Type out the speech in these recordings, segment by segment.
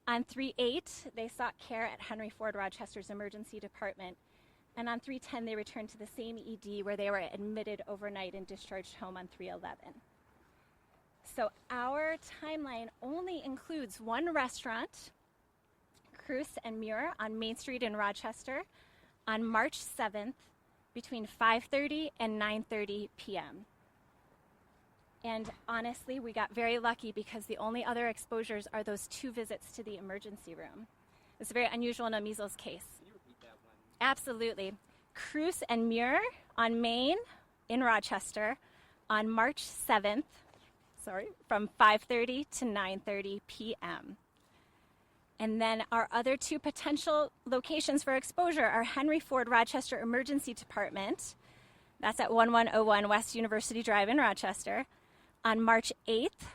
On 3/8, they sought care at Henry Ford Rochester's emergency department. And on 3/10, they returned to the same ED where they were admitted overnight and discharged home on 3/11. So our timeline only includes one restaurant, Cruz and Muir on Main Street in Rochester, on March 7th between 5:30 and 9:30 p.m. And honestly, we got very lucky because the only other exposures are those 2 visits to the emergency room. It's very unusual in a measles case. Can you repeat that one? Absolutely. Cruz and Muir on Main in Rochester on March 7th, from 5:30 to 9:30 p.m. And then our other 2 potential locations for exposure are Henry Ford Rochester Emergency Department, that's at 1101 West University Drive in Rochester, on March 8th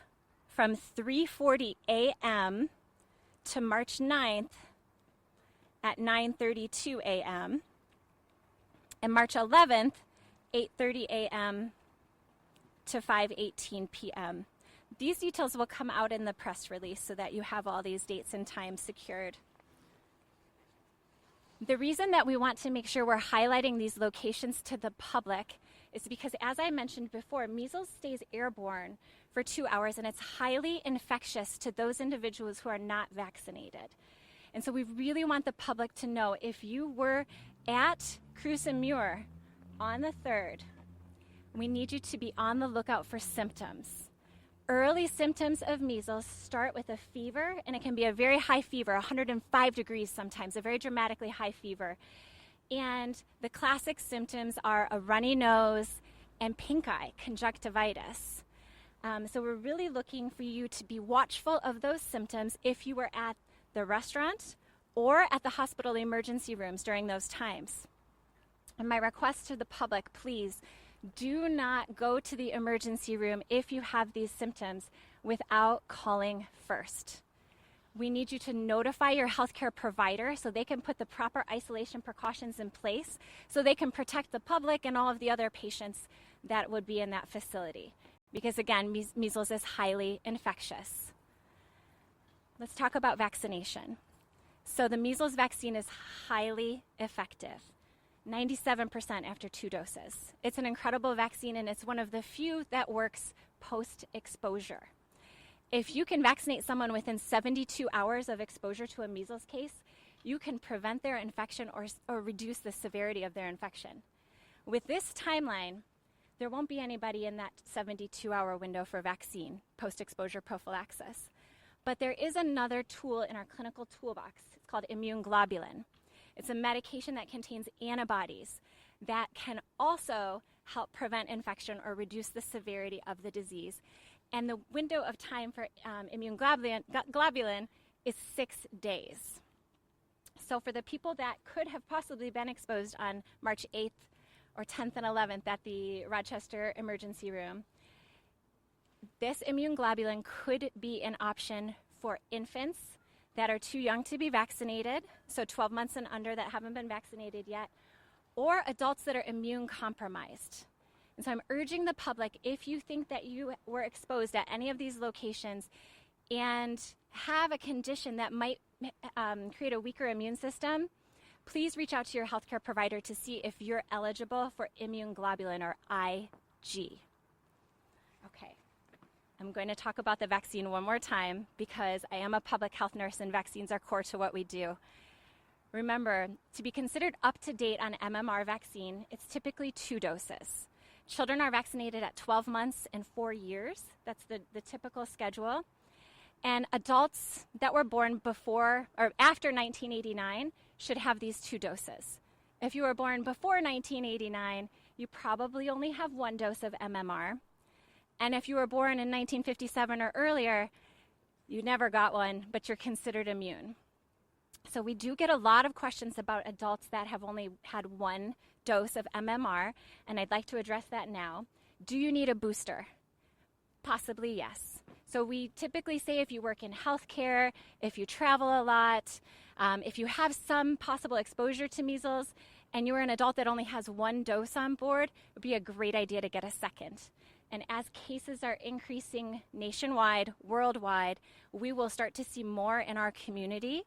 from 3:40 a.m. to March 9th at 9:32 a.m. and March 11th, 8:30 a.m. to 5:18 p.m. These details will come out in the press release so that you have all these dates and times secured. The reason that we want to make sure we're highlighting these locations to the public is because, as I mentioned before, measles stays airborne for 2 hours and it's highly infectious to those individuals who are not vaccinated. And so we really want the public to know if you were at Cruz and Muir on the 3rd, we need you to be on the lookout for symptoms. Early symptoms of measles start with a fever, and it can be a very high fever, 105 degrees sometimes, a very dramatically high fever. And the classic symptoms are a runny nose and pink eye, conjunctivitis. So we're really looking for you to be watchful of those symptoms if you were at the restaurant or at the hospital emergency rooms during those times. And my request to the public, please, do not go to the emergency room if you have these symptoms without calling first. We need you to notify your healthcare provider so they can put the proper isolation precautions in place so they can protect the public and all of the other patients that would be in that facility. Because again, measles is highly infectious. Let's talk about vaccination. So the measles vaccine is highly effective. 97% after 2 doses. It's an incredible vaccine, and it's one of the few that works post-exposure. If you can vaccinate someone within 72 hours of exposure to a measles case, you can prevent their infection or reduce the severity of their infection. With this timeline, there won't be anybody in that 72-hour window for vaccine, post-exposure prophylaxis. But there is another tool in our clinical toolbox. It's called immune globulin. It's a medication that contains antibodies that can also help prevent infection or reduce the severity of the disease. And the window of time for immune globulin is 6 days. So for the people that could have possibly been exposed on March 8th or 10th and 11th at the Rochester emergency room, this immune globulin could be an option for infants that are too young to be vaccinated, so 12 months and under that haven't been vaccinated yet, or adults that are immune compromised. And so I'm urging the public, if you think that you were exposed at any of these locations and have a condition that might create a weaker immune system, please reach out to your healthcare provider to see if you're eligible for immune globulin or IG. Okay. I'm going to talk about the vaccine one more time because I am a public health nurse and vaccines are core to what we do. Remember, to be considered up to date on MMR vaccine, it's typically 2 doses. Children are vaccinated at 12 months and 4 years. That's the typical schedule. And adults that were born before or after 1989 should have these 2 doses. If you were born before 1989, you probably only have 1 dose of MMR. And if you were born in 1957 or earlier, you never got one, but you're considered immune. So we do get a lot of questions about adults that have only had 1 dose of MMR, and I'd like to address that now. Do you need a booster? Possibly, yes. So we typically say if you work in healthcare, if you travel a lot, if you have some possible exposure to measles, and you're an adult that only has 1 dose on board, it would be a great idea to get a second. And as cases are increasing nationwide, worldwide, we will start to see more in our community.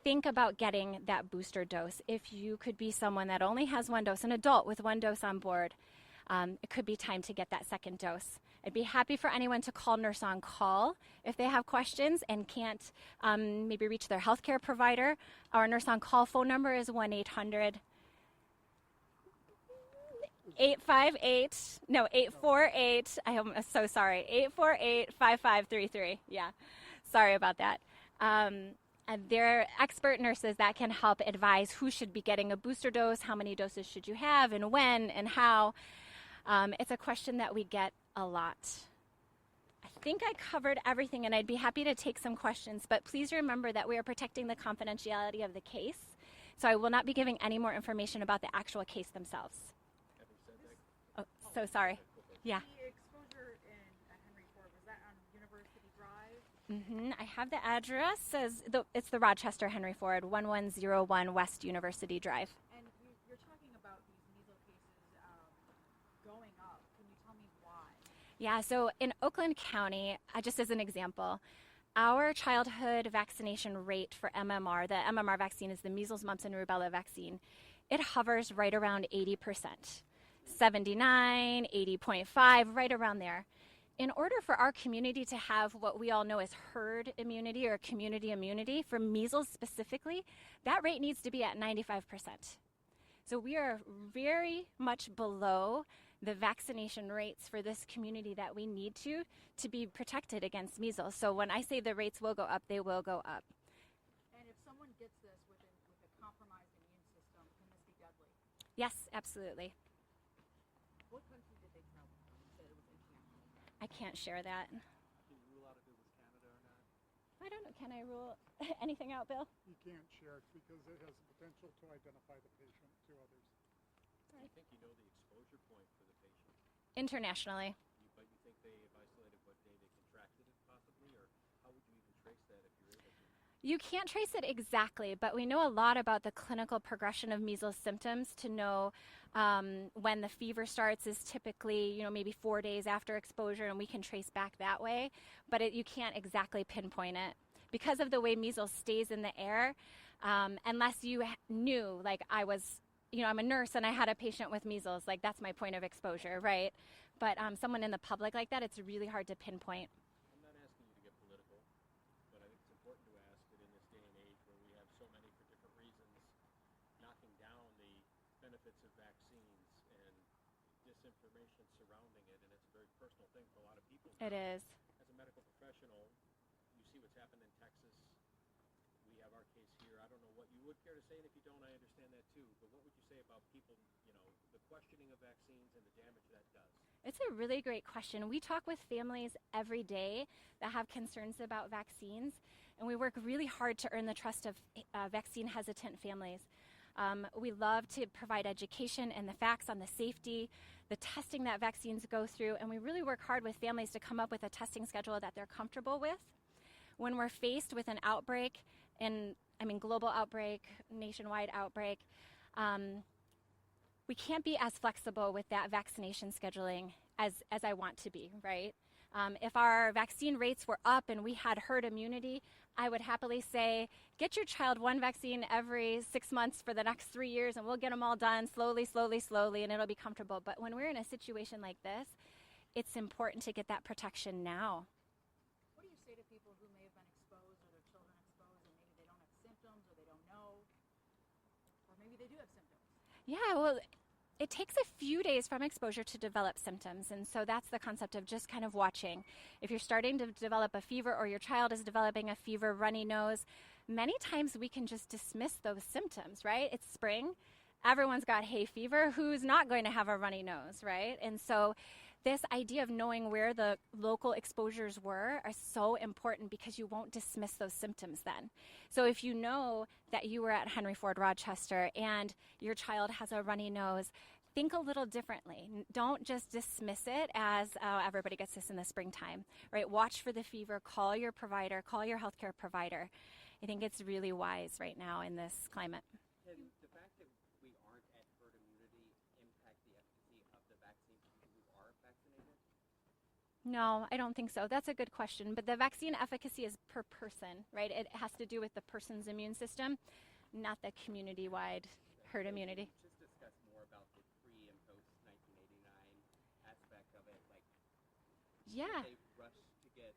Think about getting that booster dose. If you could be someone that only has one dose, an adult with one dose on board, it could be time to get that second dose. I'd be happy for anyone to call Nurse on Call if they have questions and can't maybe reach their healthcare provider. Our Nurse on Call phone number is 1-800-848, I'm so sorry, 848-5533. Yeah, sorry about that. And they're expert nurses that can help advise who should be getting a booster dose, how many doses should you have, and when, and how. It's a question that we get a lot. I think I covered everything, and I'd be happy to take some questions, but please remember that we are protecting the confidentiality of the case, so I will not be giving any more information about the actual case themselves. Oh, so sorry. Yeah. The exposure in Henry Ford, was that on University Drive? I have the address. It's the Rochester Henry Ford, 1101 West University Drive. And you're talking about these measles cases going up. Can you tell me why? Yeah, so in Oakland County, just as an example, our childhood vaccination rate for MMR, the MMR vaccine is the measles, mumps, and rubella vaccine, it hovers right around 80%. 79, 80.5, right around there. In order for our community to have what we all know as herd immunity or community immunity, for measles specifically, that rate needs to be at 95%. So we are very much below the vaccination rates for this community that we need to be protected against measles. So when I say the rates will go up, they will go up. And if someone gets this with a compromised immune system, can this be deadly? Yes, absolutely. What country did they travel from? You said it was international. I can't share that. Can you rule out if it was Canada or not? I don't know. Can I rule anything out, Bill? You can't share it because it has the potential to identify the patient to others. Do you think you know the exposure point for the patient? Internationally. But you think they have isolated what day they contracted it possibly, or how would you even trace that if you're able to? You can't trace it exactly, but we know a lot about the clinical progression of measles symptoms to know when the fever starts is typically, maybe 4 days after exposure, and we can trace back that way, but you can't exactly pinpoint it. Because of the way measles stays in the air, unless you knew, like I'm a nurse and I had a patient with measles, like that's my point of exposure, right? But someone in the public like that, it's really hard to pinpoint. I'm not asking you to get political, but I think it's important to ask that in this day and age where we have so many, for different reasons, knocking down the benefits of vaccines and disinformation surrounding it, and it's a very personal thing for a lot of people. It is. As a medical professional, you see what's happened in Texas. We have our case here. I don't know what you would care to say, and if you don't, I understand that too. But what would you say about people, the questioning of vaccines and the damage that does? It's a really great question. We talk with families every day that have concerns about vaccines, and we work really hard to earn the trust of vaccine-hesitant families. We love to provide education and the facts on the safety, the testing that vaccines go through, and we really work hard with families to come up with a testing schedule that they're comfortable with. When we're faced with an outbreak, global outbreak, nationwide outbreak, we can't be as flexible with that vaccination scheduling as I want to be, right? If our vaccine rates were up and we had herd immunity, I would happily say, get your child one vaccine every 6 months for the next 3 years and we'll get them all done slowly, and it'll be comfortable. But when we're in a situation like this, it's important to get that protection now. What do you say to people who may have been exposed or their children exposed and maybe they don't have symptoms or they don't know, or maybe they do have symptoms? Yeah, well, it takes a few days from exposure to develop symptoms, and so that's the concept of just kind of watching. If you're starting to develop a fever or your child is developing a fever, runny nose, many times we can just dismiss those symptoms, right? It's spring. Everyone's got hay fever. Who's not going to have a runny nose, right? And so this idea of knowing where the local exposures were are so important because you won't dismiss those symptoms then. So if you know that you were at Henry Ford Rochester and your child has a runny nose, think a little differently. Don't just dismiss it as, oh, everybody gets this in the springtime, right? Watch for the fever, call your provider, call your healthcare provider. I think it's really wise right now in this climate. Can the fact that we aren't at herd immunity impact the efficacy of the vaccine for people who are vaccinated? No, I don't think so. That's a good question. But the vaccine efficacy is per person, right? It has to do with the person's immune system, not the community-wide herd immunity. Just discuss more about the pre and post 1989 aspect of it. Like, Yeah. did they rush to get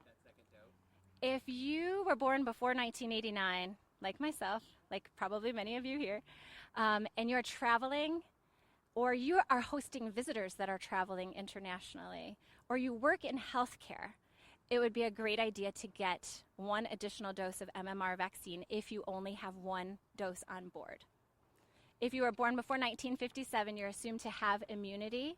that second dose? If you were born before 1989, like myself, like probably many of you here, and you're traveling, or you are hosting visitors that are traveling internationally, or you work in healthcare, it would be a great idea to get one additional dose of MMR vaccine if you only have one dose on board. If you were born before 1957, you're assumed to have immunity.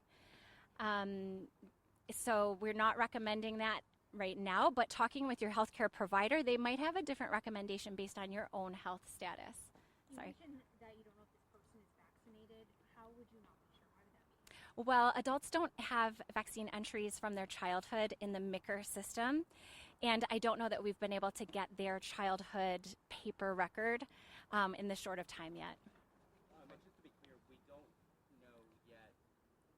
So we're not recommending that right now, but talking with your healthcare provider, they might have a different recommendation based on your own health status. You Sorry. mentioned that you don't know if this person is vaccinated. How would you not be sure? Why would that be? Well, adults don't have vaccine entries from their childhood in the MICR system, and I don't know that we've been able to get their childhood paper record in this short of time yet. And just to be clear, we don't know yet.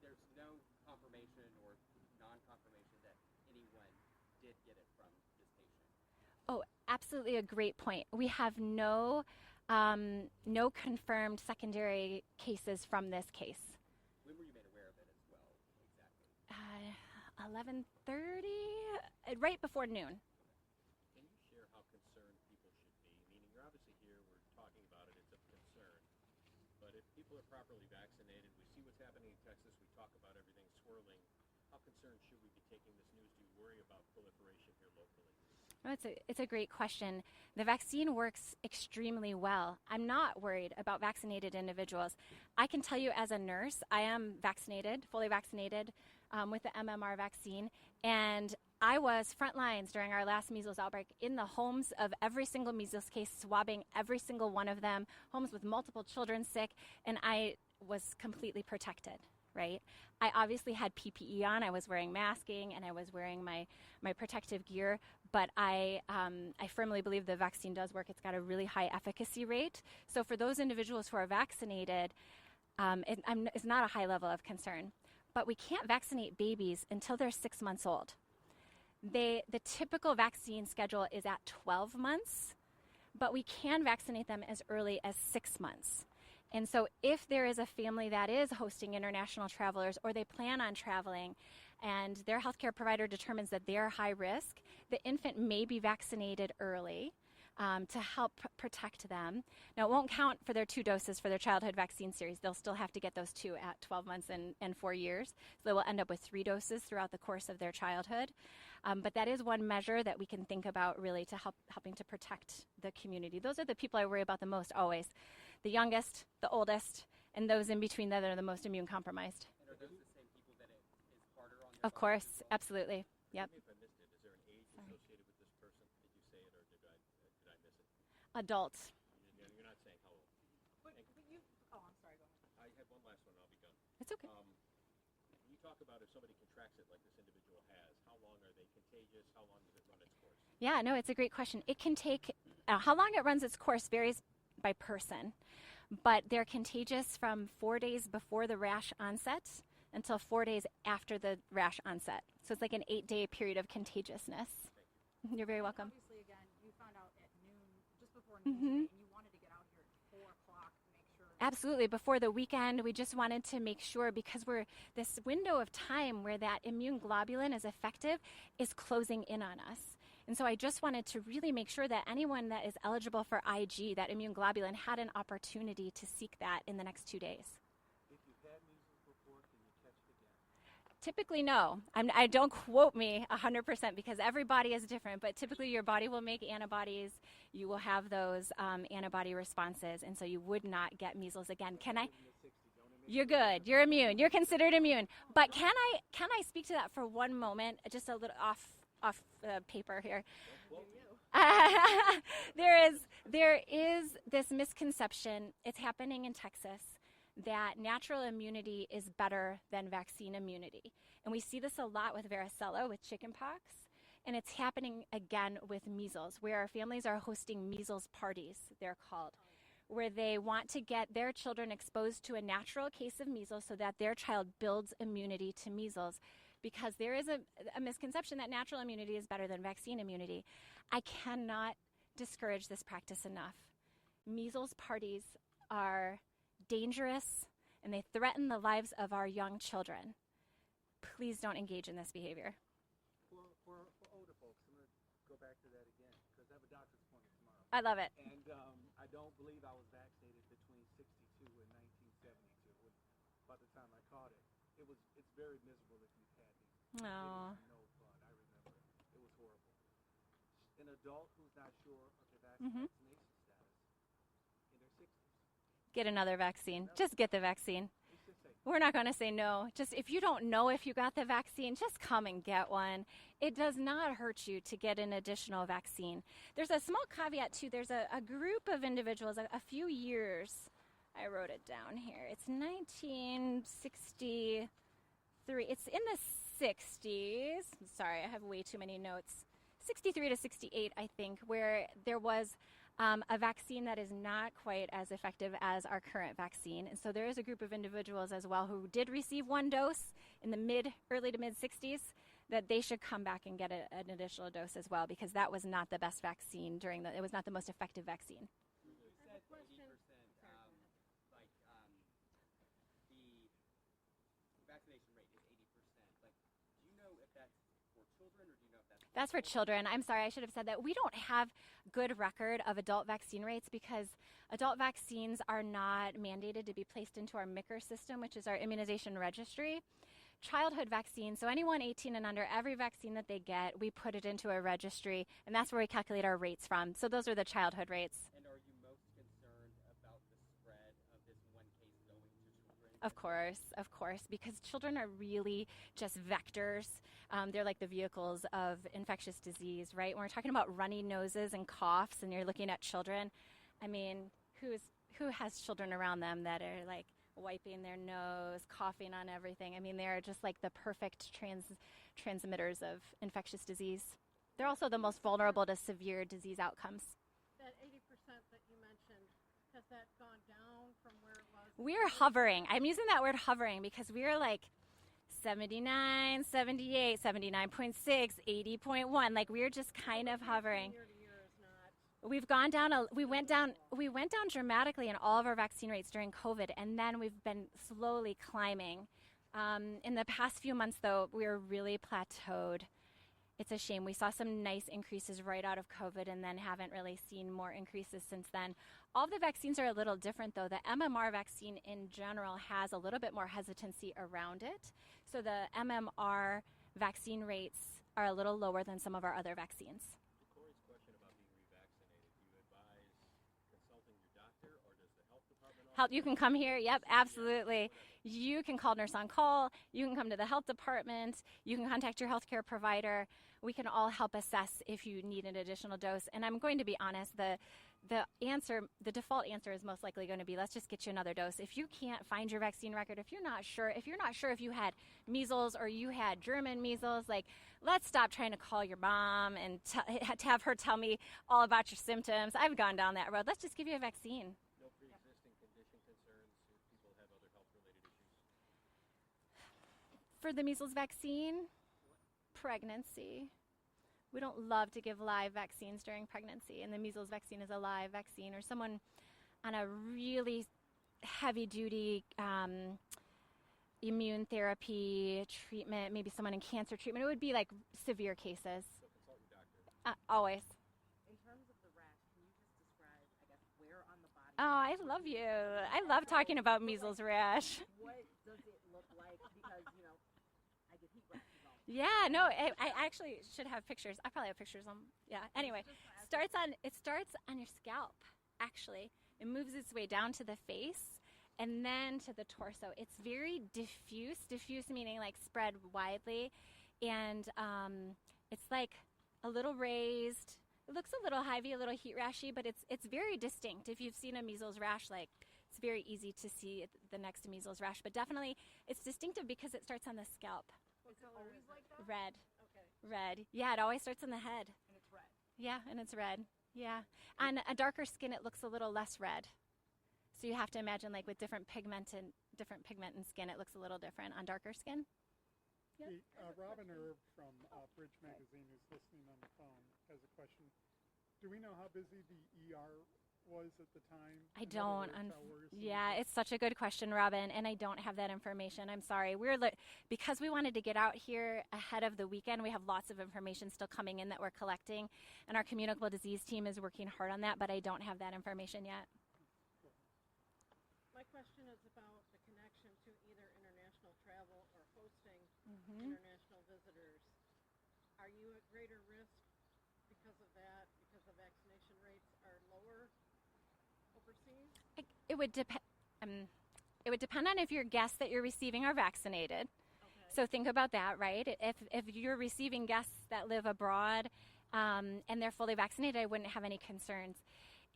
There's no confirmation or non-confirmation that anyone did get it from this patient. Oh, absolutely a great point. We have no confirmed secondary cases from this case. When were you made aware of it as well, exactly? 11:30, right before noon. Can you share how concerned people should be? Meaning, you're obviously here, we're talking about it, it's of concern. But if people are properly vaccinated, we see what's happening in Texas, we talk about everything swirling. How concerned should we be taking this news? Do you worry about proliferation here locally? Oh, it's a great question. The vaccine works extremely well. I'm not worried about vaccinated individuals. I can tell you as a nurse, I am vaccinated, fully vaccinated with the MMR vaccine, and I was front lines during our last measles outbreak in the homes of every single measles case, swabbing every single one of them, homes with multiple children sick, and I was completely protected. Right? I obviously had PPE on. I was wearing masking and I was wearing my protective gear, but I firmly believe the vaccine does work. It's got a really high efficacy rate. So for those individuals who are vaccinated, it's not a high level of concern. But we can't vaccinate babies until they're 6 months old. The typical vaccine schedule is at 12 months, but we can vaccinate them as early as 6 months. And so if there is a family that is hosting international travelers or they plan on traveling and their healthcare provider determines that they're high risk, the infant may be vaccinated early to help protect them. Now, it won't count for their 2 doses for their childhood vaccine series. They'll still have to get those 2 at 12 months and 4 years. So they will end up with 3 doses throughout the course of their childhood. But that is one measure that we can think about really to helping to protect the community. Those are the people I worry about the most always. The youngest, the oldest, and those in between that are the most immune compromised. And are those the same people that it is harder on? Of course, absolutely. Yep. Forgive me if I missed it. Is there an age associated with this person? Did you say it or did I miss it? Adults. You're not saying how old. But you, oh, I'm sorry, go ahead. I have one last one and I'll be done. It's okay. When you talk about if somebody contracts it like this individual has, how long are they contagious? How long does it run its course? Yeah, no, it's a great question. It can take, how long it runs its course varies by person, but they're contagious from 4 days before the rash onset until 4 days after the rash onset. So it's like an 8-day period of contagiousness. You're very welcome. Obviously, again, you found out at noon, just before noon today, and you wanted to get out here at 4 o'clock to make sure. Absolutely. Before the weekend, we just wanted to make sure, because we're this window of time where that immune globulin is effective is closing in on us. And so I just wanted to really make sure that anyone that is eligible for IG, that immune globulin, had an opportunity to seek that in the next 2 days. If you've had measles before, can you catch it again? Typically, no. I don't quote me 100% because every body is different, but typically your body will make antibodies. You will have those antibody responses, and so you would not get measles again. Can I? You're good. You're immune. You're considered immune. But can I speak to that for one moment? Just a little off paper here. There is this misconception. It's happening in Texas that natural immunity is better than vaccine immunity. And we see this a lot with varicella, with chickenpox, and it's happening again with measles, where our families are hosting measles parties, they're called, where they want to get their children exposed to a natural case of measles so that their child builds immunity to measles. because there is a misconception that natural immunity is better than vaccine immunity. I cannot discourage this practice enough. Measles parties are dangerous and they threaten the lives of our young children. Please don't engage in this behavior. For older folks, I'm going to go back to that again because I have a doctor's appointment tomorrow. I love it. And I don't believe I was vaccinated between 62 and 1972. By the time I caught it, it's very miserable if you've had these. Oh. It was no fun. I remember it. It was horrible. An adult who's not sure of their vaccination status in their 60s. Get another vaccine. Just get the vaccine. We're not going to say no. Just if you don't know if you got the vaccine, just come and get one. It does not hurt you to get an additional vaccine. There's a small caveat too. There's a group of individuals, a few years. I wrote it down here. It's 1963. It's in the 60s. Sorry, I have way too many notes. 63 to 68, I think, where there was a vaccine that is not quite as effective as our current vaccine. And so there is a group of individuals as well who did receive one dose in the early to mid 60s that they should come back and get an additional dose as well, because that was not the best vaccine it was not the most effective vaccine. You said 80%, the vaccination rate is 80%. Like, do you know if that's for children, or do you know if That's for children. I'm sorry, I should have said that. We don't have good record of adult vaccine rates because adult vaccines are not mandated to be placed into our MICR system, which is our immunization registry. Childhood vaccines, so anyone 18 and under, every vaccine that they get, we put it into a registry, and that's where we calculate our rates from. So those are the childhood rates. And are you most concerned about the spread of this one case going to children? Of course, because children are really just vectors. They're like the vehicles of infectious disease, right? When we're talking about runny noses and coughs and you're looking at children, I mean, who has children around them that are like wiping their nose, coughing on everything? I mean, they're just like the perfect transmitters of infectious disease. They're also the most vulnerable to severe disease outcomes. That 80% that you mentioned, has that gone down from where it was? We're hovering. I'm using that word hovering because we're like 79, 78, 79.6, 80.1. Like we're just kind of hovering. Year to year is not. We've gone down. We went down dramatically in all of our vaccine rates during COVID, and then we've been slowly climbing. In the past few months, though, we're really plateaued. It's a shame. We saw some nice increases right out of COVID and then haven't really seen more increases since then. All of the vaccines are a little different, though. The MMR vaccine in general has a little bit more hesitancy around it. So the MMR vaccine rates are a little lower than some of our other vaccines. To Corey's question about being revaccinated, do you advise consulting your doctor, or does the health department You can come here. Yep, absolutely. You can call Nurse on Call. You can come to the health department. You can contact your healthcare provider. We can all help assess if you need an additional dose. And I'm going to be honest, the default answer is most likely going to be, let's just get you another dose. If you can't find your vaccine record, if you're not sure if you had measles or you had German measles, like, let's stop trying to call your mom and to have her tell me all about your symptoms. I've gone down that road. Let's just give you a vaccine. no pre-existing condition concerns if people have other health-related issues? For the measles vaccine, pregnancy. We don't love to give live vaccines during pregnancy, and the measles vaccine is a live vaccine. Or someone on a really heavy-duty immune therapy treatment, maybe someone in cancer treatment. It would be like severe cases. So consult your doctor. Always. In terms of the rash, can you just describe, I guess, where on the body? Oh, I love you. I love talking about measles rash. What does it look like? Because, I get heat rashes all the time. Yeah, no, I actually should have pictures. I probably have pictures on. Yeah. Anyway, it starts on your scalp. Actually, it moves its way down to the face and then to the torso. It's very diffuse. Diffuse meaning like spread widely, and it's like a little raised. It looks a little hivey, a little heat rashy, but it's very distinct. If you've seen a measles rash, like, it's very easy to see the next to measles rash, but definitely it's distinctive because it starts on the scalp. Is it always like that? Red. Okay. Red. Yeah, it always starts on the head. And it's red. Yeah, and it's red. Yeah. On a darker skin, it looks a little less red. So you have to imagine, like, with different pigment in skin, it looks a little different on darker skin. Yep. Robin Erb from Bridge Magazine, who's listening on the phone, has a question. Do we know how busy the ER was at the time? I In don't. other words, how worrisome Yeah, was it? it's such a good question, Robin, and I don't have that information. I'm sorry. Because we wanted to get out here ahead of the weekend. We have lots of information still coming in that we're collecting, and our communicable disease team is working hard on that. But I don't have that information yet. My question is about the connection to either international travel or hosting international visitors. Are you at greater risk because of that, because the vaccination rates are lower overseas? It would depend. It would depend on if your guests that you're receiving are vaccinated. Okay. So think about that, right? If you're receiving guests that live abroad and they're fully vaccinated, I wouldn't have any concerns.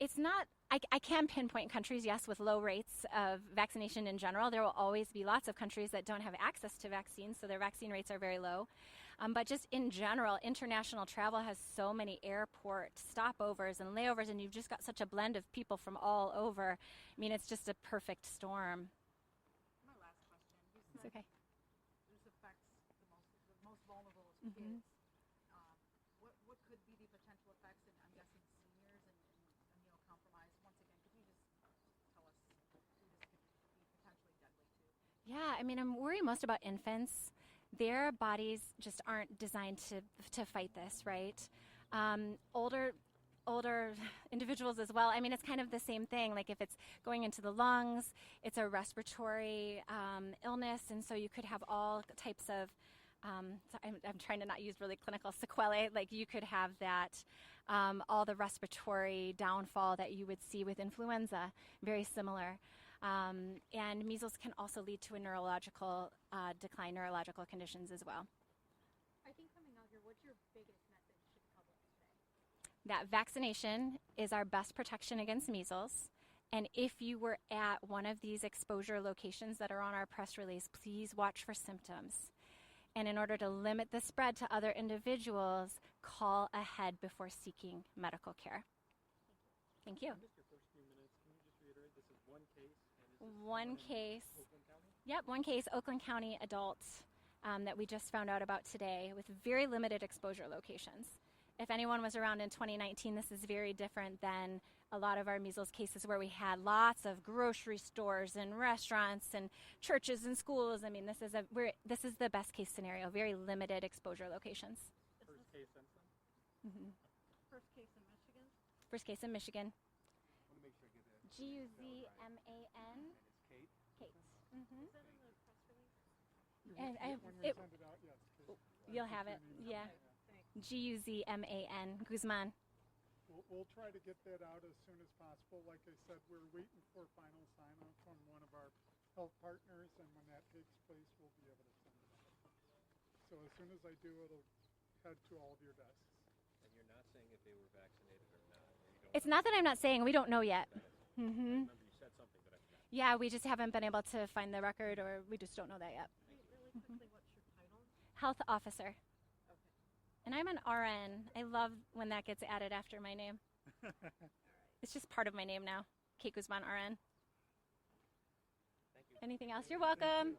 It's not. I can pinpoint countries, yes, with low rates of vaccination in general. There will always be lots of countries that don't have access to vaccines, so their vaccine rates are very low. But just in general, international travel has so many airport stopovers and layovers, and you've just got such a blend of people from all over. I mean, it's just a perfect storm. My last question. You It's said okay. this affects the most vulnerable is kids. What could be the potential effects? And I'm guessing seniors and immunocompromised. Once again, could you just tell us who this could be potentially deadly to? Yeah, I mean, I'm worried most about infants. Their bodies just aren't designed to fight this, right? Older individuals as well. I mean, it's kind of the same thing. Like if it's going into the lungs, it's a respiratory illness, and so you could have all types of. So I'm trying to not use really clinical sequelae. Like you could have that, all the respiratory downfall that you would see with influenza, very similar. And measles can also lead to a neurological decline, neurological conditions as well. I think coming out here, what's your biggest message to the public today? That vaccination is our best protection against measles. And if you were at one of these exposure locations that are on our press release, please watch for symptoms. And in order to limit the spread to other individuals, call ahead before seeking medical care. Thank you. I missed your first few minutes. Can you just reiterate? This is one case. And is this One in case. Oakland County? Yep, one case, Oakland County adult, that we just found out about today with very limited exposure locations. If anyone was around in 2019, this is very different than a lot of our measles cases where we had lots of grocery stores and restaurants and churches and schools. I mean, this is the best case scenario, very limited exposure locations. First case since then? First case in Michigan? First case in Michigan. I want to make sure I get that. Guzman. And it's Kate? Kate. Is that in the press release? And When we send it out, yes. You'll have it, yeah. Thanks. Guzman, Guzman. We'll try to get that out as soon as possible. Like I said, we're waiting for final sign-off from one of our health partners, and when that takes place, we'll be able to send it out. So as soon as I do, it'll head to all of your desks. And you're not saying if they were vaccinated or not? Or you don't It's not that I'm not saying, we don't know yet. I remember you said something, but I forgot. Yeah, we just haven't been able to find the record, or we just don't know that yet. Really quickly, what's your title? Health officer. Okay. And I'm an RN. I love when that gets added after my name. It's just part of my name now. Kate Guzmán, RN. Thank you. Anything else? You're welcome.